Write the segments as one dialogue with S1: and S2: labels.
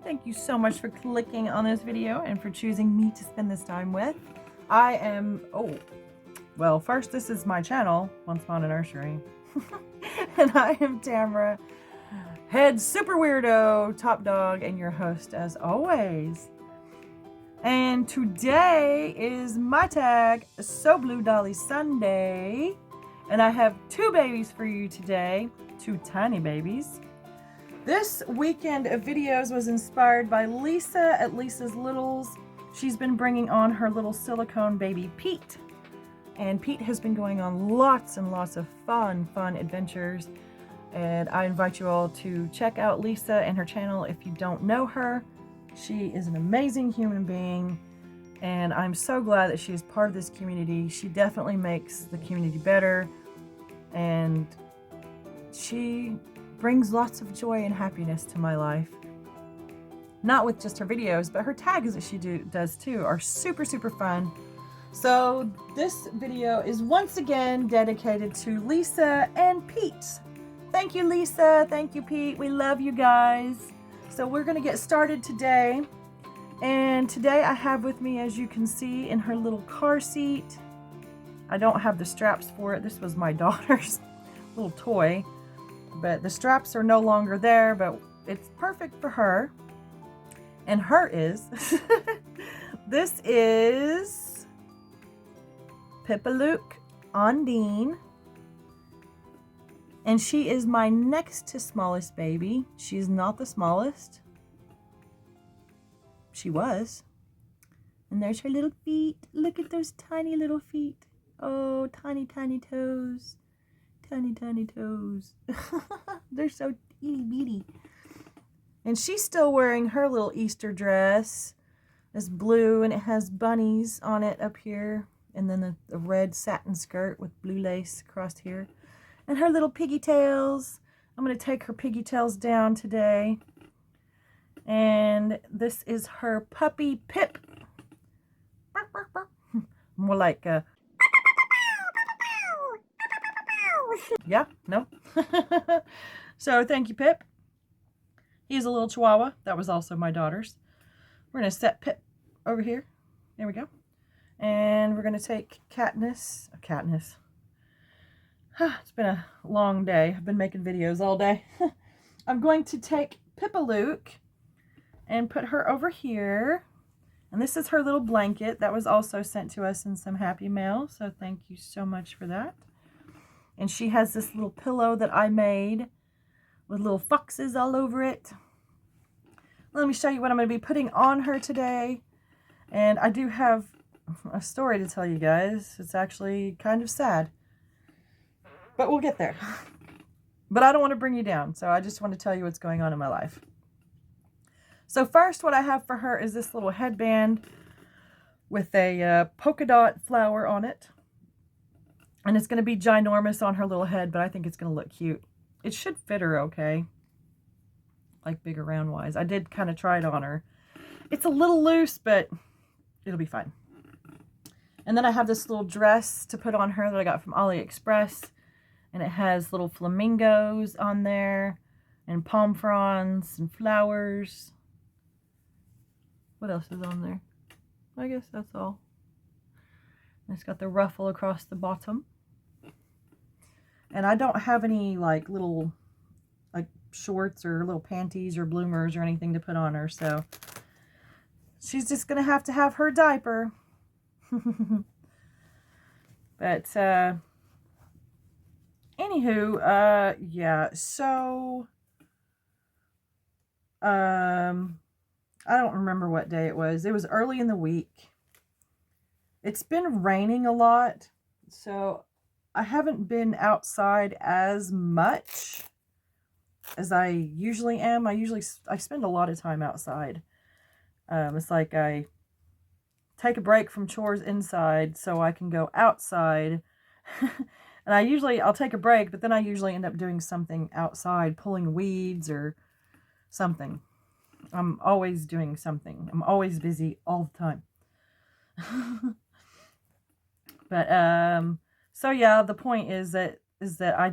S1: everyone. Thank you so much for clicking on this video and for choosing me to spend this time with. I am, well, first, this is my channel, Once Upon a Nursery. And I am Tamara, head super weirdo, top dog, and your host as always. And today is my tag, So Blue Dolly Sunday. And I have two babies for you today, two tiny babies. This weekend of videos was inspired by Lisa at Lisa's Littles. She's been bringing on her little silicone baby Pete. And Pete has been going on lots and lots of fun adventures. And I invite you all to check out Lisa and her channel if you don't know her. She is an amazing human being. And I'm so glad that she is part of this community. She definitely makes the community better. And she brings lots of joy and happiness to my life. Not with just her videos, but her tags that she does too are super fun. So this video is once again dedicated to Lisa and Pete. Thank you, Lisa. Thank you, Pete. We love you guys. So we're gonna get started today. And today I have with me, as you can see, in her little car seat. I don't have the straps for it. This was my daughter's little toy. But the straps are no longer there, but it's perfect for her. And her is, this is Pippa-Luke Ondine. And she is my next to smallest baby. She's not the smallest. She was. And there's her little feet. Look at those tiny little feet. Oh, tiny toes. Tiny toes. They're so itty bitty. And she's still wearing her little Easter dress. It's blue and it has bunnies on it up here. And then the red satin skirt with blue lace across here. And her little piggy tails. I'm going to take her piggy tails down today. And this is her puppy Pip. More like a... Yeah, no. So thank you, Pip. He's a little chihuahua. That was also my daughter's. We're going to set Pip over here. There we go. And we're going to take Katniss. It's been a long day. I've been making videos all day. I'm going to take Pippa-Luke and put her over here. And this is her little blanket that was also sent to us in some happy mail. So thank you so much for that. And she has this little pillow that I made with little foxes all over it. Let me show you what I'm going to be putting on her today. And I do have a story to tell you guys. It's actually kind of sad. But we'll get there. But I don't want to bring you down. So I just want to tell you what's going on in my life. So first, what I have for her is this little headband with a polka dot flower on it. And it's going to be ginormous on her little head, but I think it's going to look cute. It should fit her okay. Like bigger round wise. I did kind of try it on her. It's a little loose, but it'll be fine. And then I have this little dress to put on her that I got from AliExpress. And it has little flamingos on there. And palm fronds and flowers. What else is on there? I guess that's all. And it's got the ruffle across the bottom. And I don't have any like little like shorts or little panties or bloomers or anything to put on her. So she's just going to have her diaper. But anywho, yeah. So I don't remember what day it was. It was early in the week. It's been raining a lot, so I haven't been outside as much as I usually am. I spend a lot of time outside. It's like I take a break from chores inside so I can go outside. And I'll take a break, but then I usually end up doing something outside, pulling weeds or something. I'm always doing something. I'm always busy all the time. But so yeah, the point is that I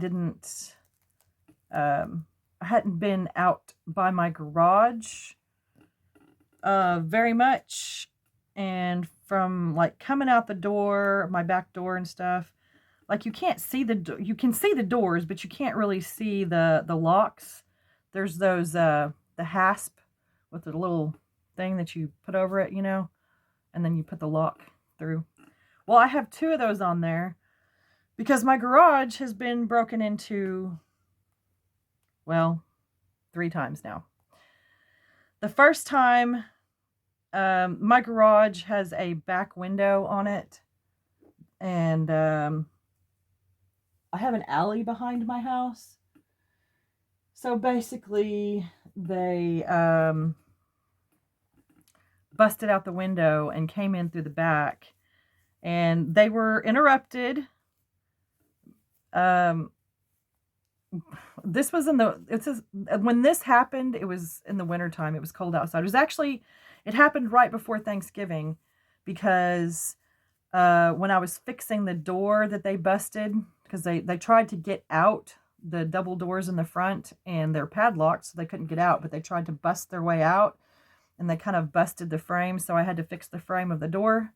S1: hadn't been out by my garage very much. And from like coming out the door, my back door and stuff, like you can't see you can see the doors, but you can't really see the locks. There's those the hasp with the little thing that you put over it, you know, and then you put the lock through. Well, I have 2 of those on there because my garage has been broken into, well, 3 times now. The first time, my garage has a back window on it, and I have an alley behind my house. So basically, they busted out the window and came in through the back, and they were interrupted. This was when this happened, it was in the wintertime. It was cold outside. It happened right before Thanksgiving, because when I was fixing the door that they busted, because they tried to get out the double doors in the front, and they're padlocked, so they couldn't get out, but they tried to bust their way out, and they kind of busted the frame, so I had to fix the frame of the door.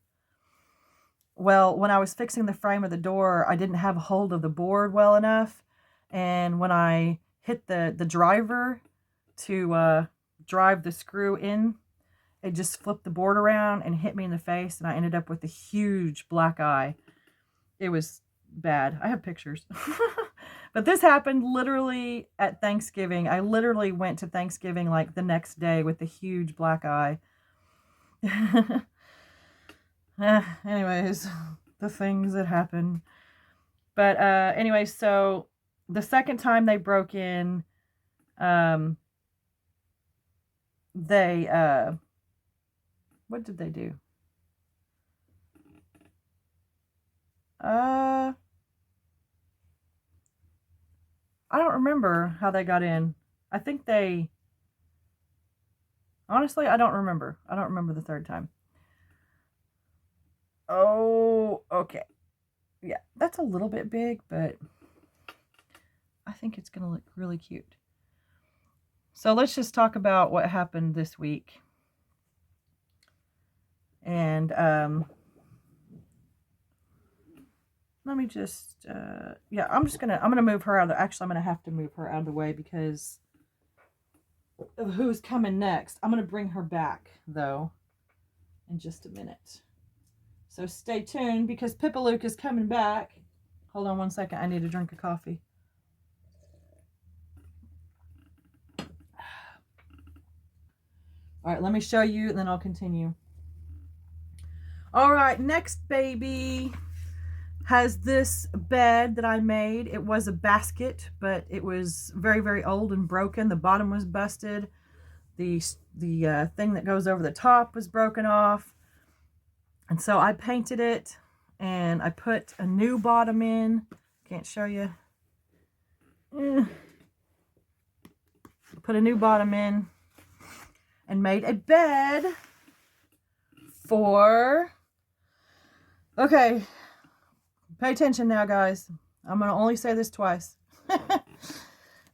S1: Well, when I was fixing the frame of the door, I didn't have a hold of the board well enough, and when I hit the driver to drive the screw in, it just flipped the board around and hit me in the face, and I ended up with a huge black eye. It was bad. I have pictures. But this happened literally at Thanksgiving. I literally went to Thanksgiving like the next day with a huge black eye. Anyways, the things that happen. But anyway, so the second time they broke in, they what did they do? I don't remember how they got in. I think honestly, I don't remember. I don't remember the third time. Oh, okay. Yeah, that's a little bit big, but I think it's going to look really cute. So let's just talk about what happened this week. And let me just, yeah, I'm gonna move her actually, I'm gonna have to move her out of the way because of who's coming next. I'm gonna bring her back, though, in just a minute. So stay tuned, because Pippaluke is coming back. Hold on one second, I need a drink of coffee. All right, let me show you, and then I'll continue. All right, next baby has this bed that I made. It was a basket, but it was very, very old and broken. The bottom was busted. The thing that goes over the top was broken off. And so I painted it, and I put a new bottom in. Can't show you. Put a new bottom in and made a bed for... Okay, pay attention now, guys. I'm going to only say this twice.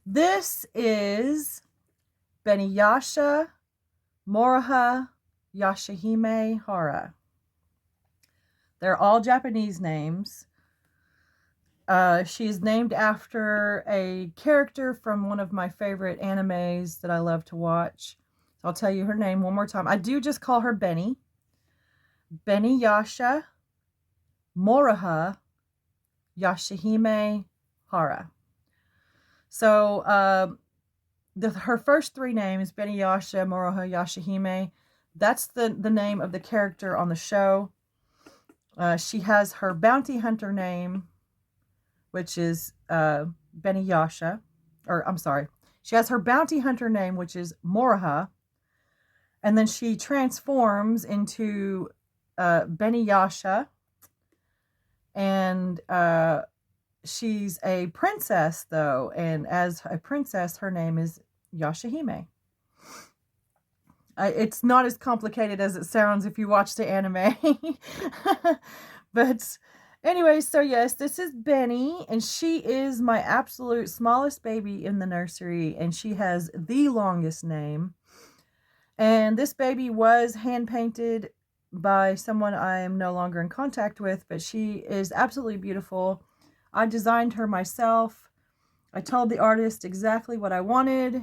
S1: This is Beniyasha Moroha Yashahime Hara. They're all Japanese names. She is named after a character from one of my favorite animes that I love to watch. So I'll tell you her name one more time. I do just call her Benny. Beniyasha Moroha Yashahime Hara. So her first 3 names, Beniyasha Moroha Yashahime, that's the name of the character on the show. She has her bounty hunter name, which is Beniyasha, or I'm sorry, she has her bounty hunter name, which is Moroha, and then she transforms into Beniyasha, and she's a princess, though, and as a princess, her name is Yashahime. It's not as complicated as it sounds if you watch the anime. But anyway, so yes, this is Benny, and she is my absolute smallest baby in the nursery, and she has the longest name. And this baby was hand painted by someone I am no longer in contact with, but she is absolutely beautiful. I designed her myself. I told the artist exactly what I wanted,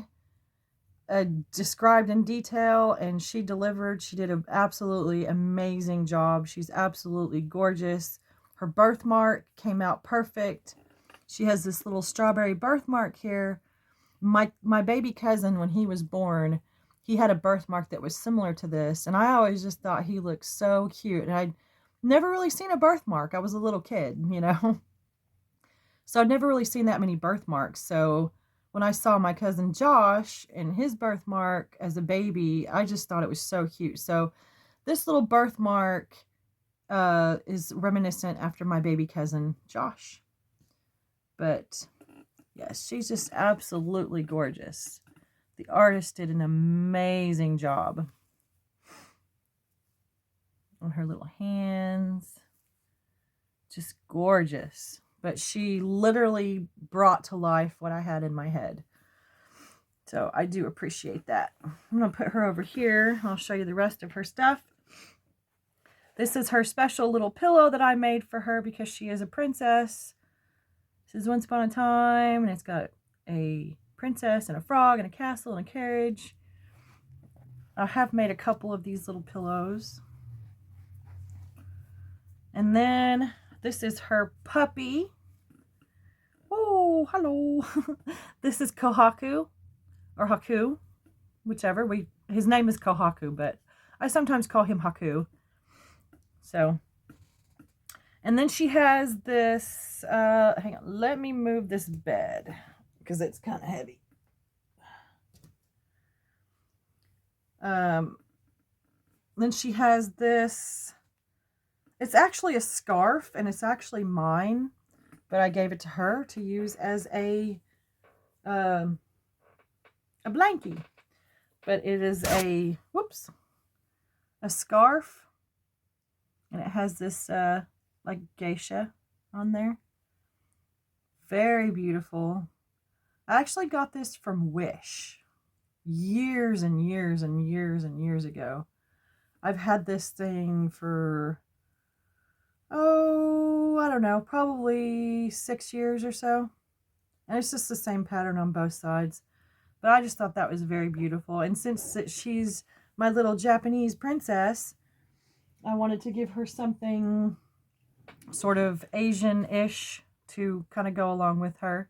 S1: described in detail, and she delivered. She did an absolutely amazing job. She's absolutely gorgeous. Her birthmark came out perfect. She has this little strawberry birthmark here. My baby cousin, when he was born, he had a birthmark that was similar to this, and I always just thought he looked so cute. And I'd never really seen a birthmark. I was a little kid, you know, so I'd never really seen that many birthmarks. So when I saw my cousin Josh and his birthmark as a baby, I just thought it was so cute. So this little birthmark is reminiscent after my baby cousin Josh. But yes, she's just absolutely gorgeous. The artist did an amazing job on her little hands. Just gorgeous. But she literally brought to life what I had in my head. So I do appreciate that. I'm going to put her over here. I'll show you the rest of her stuff. This is her special little pillow that I made for her because she is a princess. This is Once Upon a Time, and it's got a princess and a frog and a castle and a carriage. I have made a couple of these little pillows. And then this is her puppy. Oh, hello. This is Kohaku, or Haku, whichever. His name is Kohaku, but I sometimes call him Haku. So, and then she has this, hang on, let me move this bed because it's kind of heavy. Then she has this, it's actually a scarf, and it's actually mine, but I gave it to her to use as a blankie. But it is a scarf, and it has this like geisha on there. Very beautiful. I actually got this from Wish years and years and years and years ago. I've had this thing for, oh, I don't know, probably 6 years or so. And it's just the same pattern on both sides. But I just thought that was very beautiful. And since she's my little Japanese princess, I wanted to give her something sort of Asian-ish to kind of go along with her.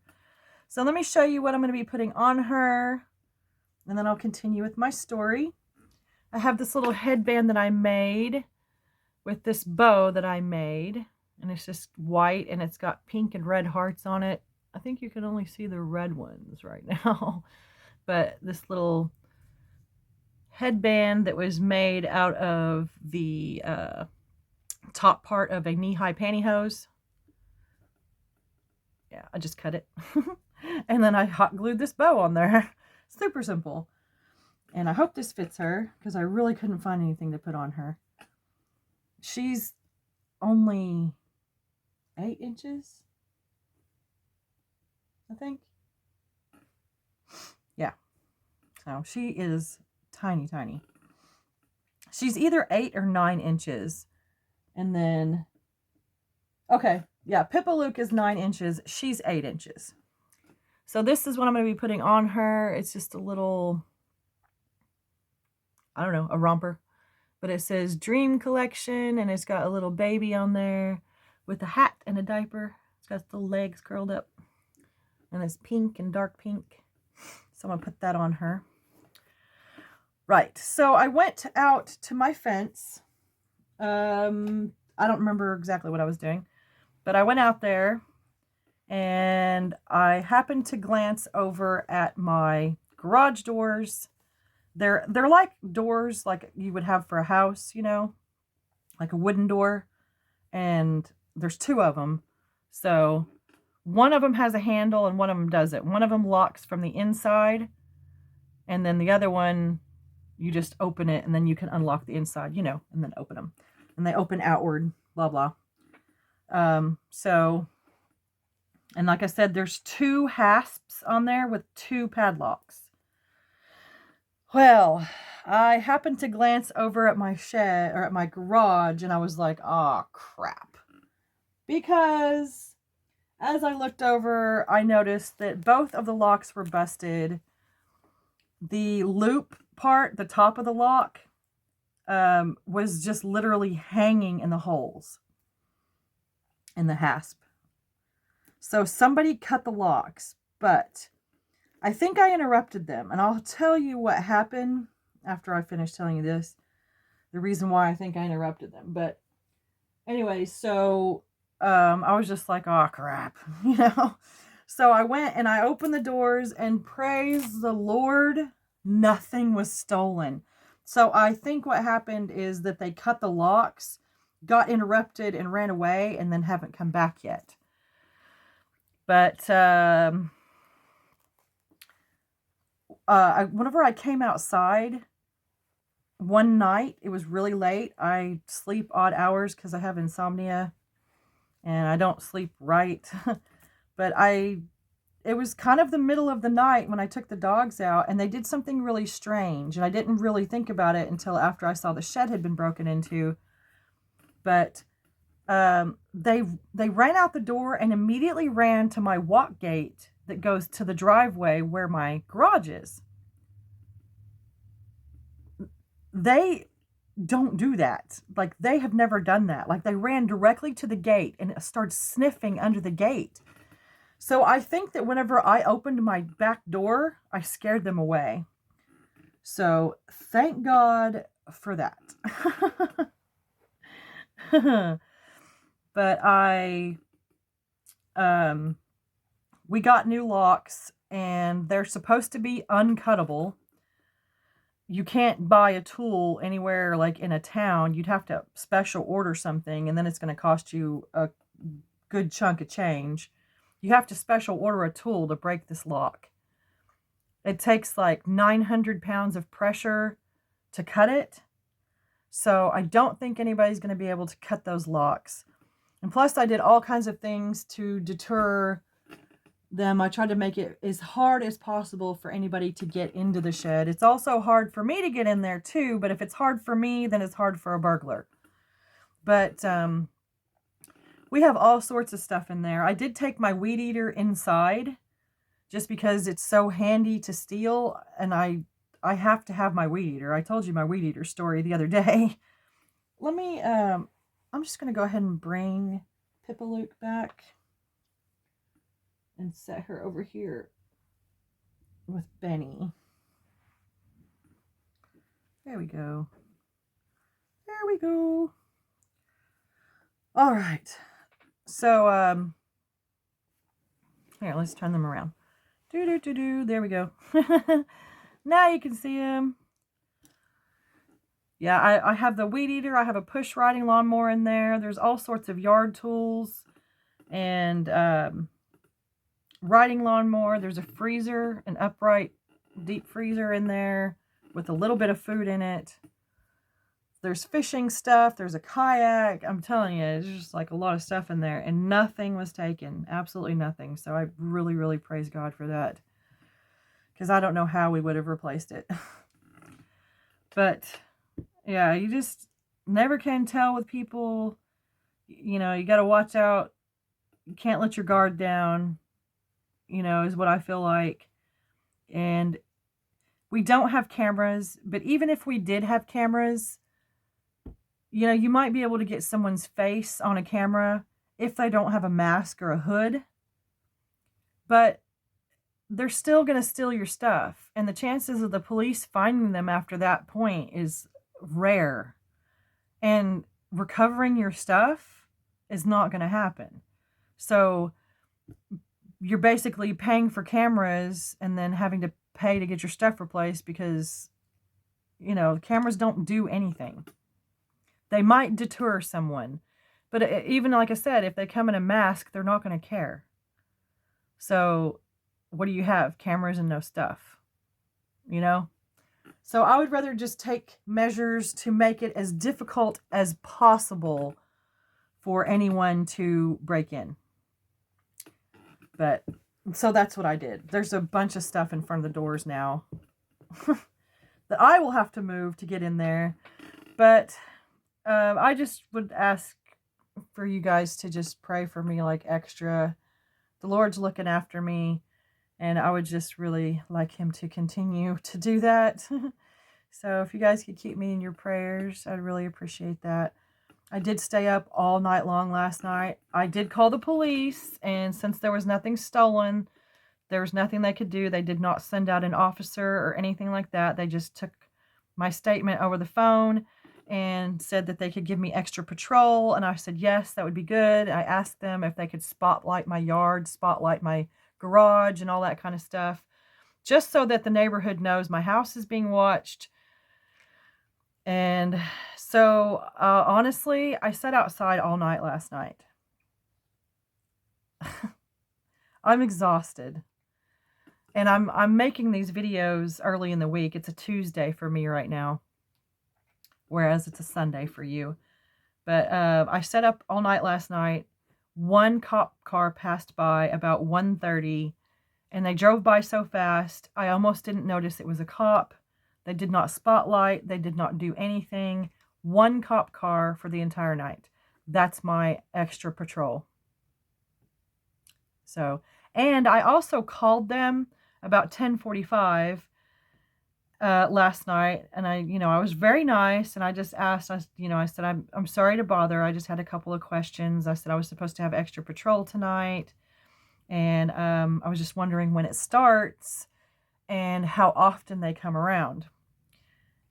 S1: So let me show you what I'm going to be putting on her, and then I'll continue with my story. I have this little headband that I made with this bow that I made, and it's just white, and it's got pink and red hearts on it. I think you can only see the red ones right now, but this little headband that was made out of the top part of a knee-high pantyhose. Yeah, I just cut it. And then I hot glued this bow on there. Super simple. And I hope this fits her, because I really couldn't find anything to put on her. She's only 8 inches, I think. Yeah. So she is tiny, tiny. She's either 8 or 9 inches. And then, okay, yeah, Pippa Luke is 9 inches. She's 8 inches. So this is what I'm going to be putting on her. It's just a little, I don't know, a romper. But it says Dream Collection, and it's got a little baby on there with a hat and a diaper. It's got the legs curled up. And it's pink and dark pink. So I'm going to put that on her. Right, so I went out to my fence. I don't remember exactly what I was doing, but I went out there and I happened to glance over at my garage doors. They're like doors like you would have for a house, you know, like a wooden door, and there's 2 of them. So one of them has a handle and one of them doesn't. One of them locks from the inside, and then the other one, you just open it and then you can unlock the inside, you know, and then open them. And they open outward, blah, blah. So, and like I said, there's 2 hasps on there with 2 padlocks. Well, I happened to glance over at my shed or at my garage and I was like, oh crap. Because as I looked over, I noticed that both of the locks were busted. The loop part, the top of the lock, was just literally hanging in the holes in the hasp. So somebody cut the locks, but I think I interrupted them. And I'll tell you what happened after I finish telling you this. The reason why I think I interrupted them. But anyway, so I was just like, oh crap, you know. So I went and I opened the doors and praise the Lord, nothing was stolen. So I think what happened is that they cut the locks, got interrupted and ran away and then haven't come back yet. But whenever I came outside one night, it was really late. I sleep odd hours because I have insomnia and I don't sleep right. But it was kind of the middle of the night when I took the dogs out and they did something really strange. And I didn't really think about it until after I saw the shed had been broken into. But they ran out the door and immediately ran to my walk gate that goes to the driveway where my garage is. They don't do that. Like, they have never done that. Like, they ran directly to the gate and started sniffing under the gate. So I think that whenever I opened my back door, I scared them away. So thank God for that. But we got new locks and they're supposed to be uncuttable. You can't buy a tool anywhere like in a town. You'd have to special order something and then it's going to cost you a good chunk of change. You have to special order a tool to break this lock. It takes like 900 pounds of pressure to cut it. So I don't think anybody's going to be able to cut those locks. And plus I did all kinds of things to deter them. I tried to make it as hard as possible for anybody to get into the shed. It's also hard for me to get in there too, but if it's hard for me, then it's hard for a burglar. But we have all sorts of stuff in there. I did take my weed eater inside just because it's so handy to steal, and I have to have my weed eater. I told you my weed eater story the other day. Let me, I'm just going to go ahead and bring Pippa Luke back and set her over here with Benny. There we go. There we go. All right. So, here, let's turn them around. There we go. Now you can see them. Yeah, I have the weed eater. I have a push riding lawnmower in there. There's all sorts of yard tools and riding lawnmower. There's a freezer, an upright deep freezer in there with a little bit of food in it. There's fishing stuff. There's a kayak. I'm telling you, there's just like a lot of stuff in there and nothing was taken. Absolutely nothing. So I really, really praise God for that. Because I don't know how we would have replaced it. But yeah, you just never can tell with people. You know, you got to watch out. You can't let your guard down, you know, is what I feel like. And we don't have cameras, but even if we did have cameras, you know, you might be able to get someone's face on a camera if they don't have a mask or a hood. But they're still going to steal your stuff. And the chances of the police finding them after that point is rare. And recovering your stuff is not going to happen. So you're basically paying for cameras and then having to pay to get your stuff replaced because, you know, cameras don't do anything. They might deter someone. But even like I said, if they come in a mask, they're not going to care. So what do you have? Cameras and no stuff, you know? So I would rather just take measures to make it as difficult as possible for anyone to break in. But so that's what I did. There's a bunch of stuff in front of the doors now. that I will have to move to get in there. But I just would ask for you guys to just pray for me like extra. The Lord's looking after me, and I would just really like him to continue to do that. So if you guys could keep me in your prayers, I'd really appreciate that. I did stay up all night long last night. I did call the police, and since there was nothing stolen, there was nothing they could do. They did not send out an officer or anything like that. They just took my statement over the phone and said that they could give me extra patrol. And I said, yes, that would be good. I asked them if they could spotlight my yard, spotlight my garage and all that kind of stuff, just so that the neighborhood knows my house is being watched. And so, honestly, I sat outside all night last night. I'm exhausted. And I'm making these videos early in the week. It's a Tuesday for me right now, whereas it's a Sunday for you. But I sat up all night last night. One cop car passed by about 1:30, and they drove by so fast, I almost didn't notice it was a cop. They did not spotlight. They did not do anything. One cop car for the entire night. That's my extra patrol. So, and I also called them about 10:45 last night, and I was very nice, and I just asked, I said, I'm sorry to bother. I just had a couple of questions. I said I was supposed to have extra patrol tonight, and I was just wondering when it starts and how often they come around.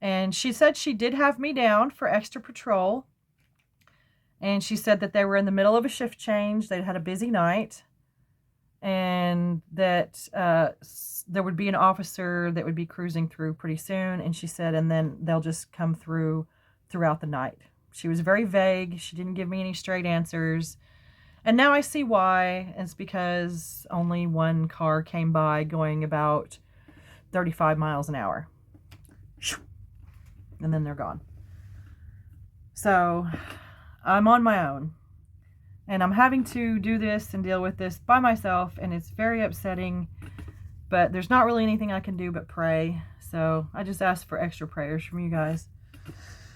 S1: And she said she did have me down for extra patrol, and she said that they were in the middle of a shift change. They'd had a busy night, and that there would be an officer that would be cruising through pretty soon. And she said, and then they'll just come throughout the night. She was very vague. She didn't give me any straight answers. And now I see why. It's because only one car came by going about 35 miles an hour. And then they're gone. So I'm on my own. And I'm having to do this and deal with this by myself, and it's very upsetting, but there's not really anything I can do but pray. So I just ask for extra prayers from you guys.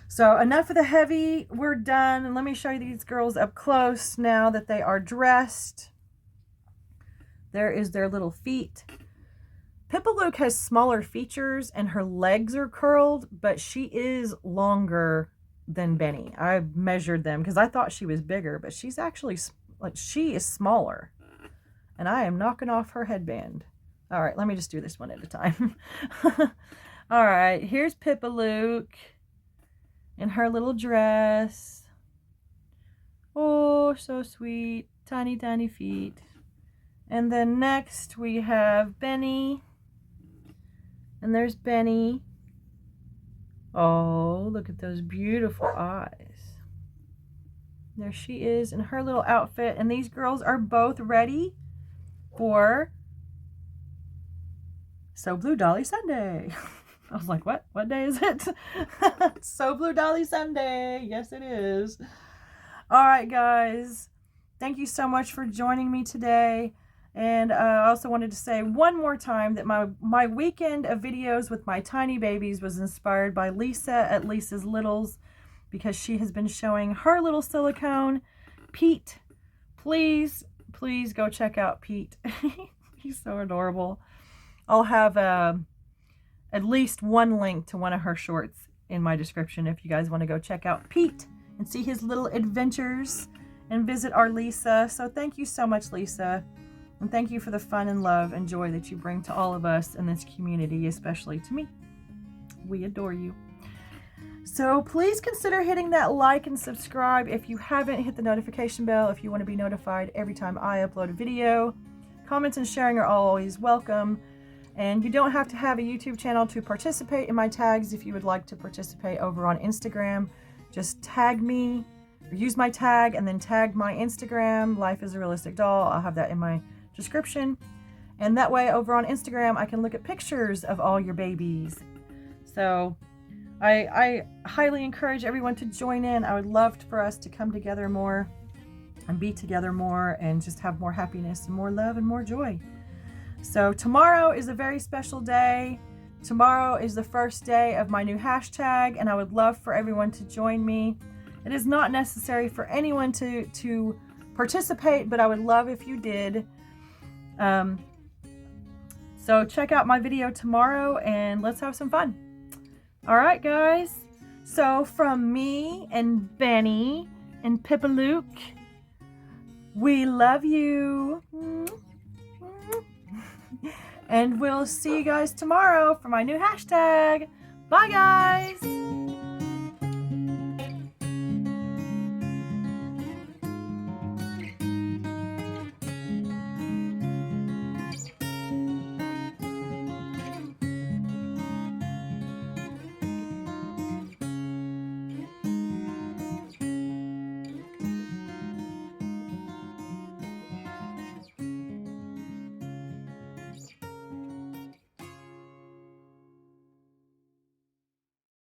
S1: So enough of the heavy, we're done. And let me show you these girls up close now that they are dressed. There is their little feet. Pippa Luke has smaller features and her legs are curled, but she is longer than Benny. I measured them because I thought she was bigger, but she's actually, she is smaller. And I am knocking off her headband. All right, let me just do this one at a time. All right, here's Pippa Luke in her little dress. Oh, so sweet. Tiny, tiny feet. And then next we have Benny. And there's Benny. Oh, look at those beautiful eyes. There she is in her little outfit. And these girls are both ready for So Blue Dolly Sunday. I was like, what? What day is it? So Blue Dolly Sunday. Yes, it is. All right, guys. Thank you so much for joining me today. And I also wanted to say one more time that my weekend of videos with my tiny babies was inspired by Lisa at Lisa's Littles, because she has been showing her little silicone. Pete, please go check out Pete. He's so adorable. I'll have at least one link to one of her shorts in my description if you guys want to go check out Pete and see his little adventures and visit our Lisa. So thank you so much, Lisa. And thank you for the fun and love and joy that you bring to all of us in this community, especially to me. We adore you. So please consider hitting that like and subscribe if you haven't. Hit the notification bell if you want to be notified every time I upload a video. Comments and sharing are always welcome. And you don't have to have a YouTube channel to participate in my tags. If you would like to participate over on Instagram, just tag me, or use my tag and then tag my Instagram, Life is a Realistic Doll. I'll have that in my description. And that way over on Instagram, I can look at pictures of all your babies. So I highly encourage everyone to join in. I would love for us to come together more and be together more and just have more happiness and more love and more joy. So tomorrow is a very special day. Tomorrow is the first day of my new hashtag, and I would love for everyone to join me. It is not necessary for anyone to participate, but I would love if you did. So check out my video tomorrow and let's have some fun. All right, guys. So from me and Benny and Pippa Luke, we love you. And we'll see you guys tomorrow for my new hashtag. Bye, guys.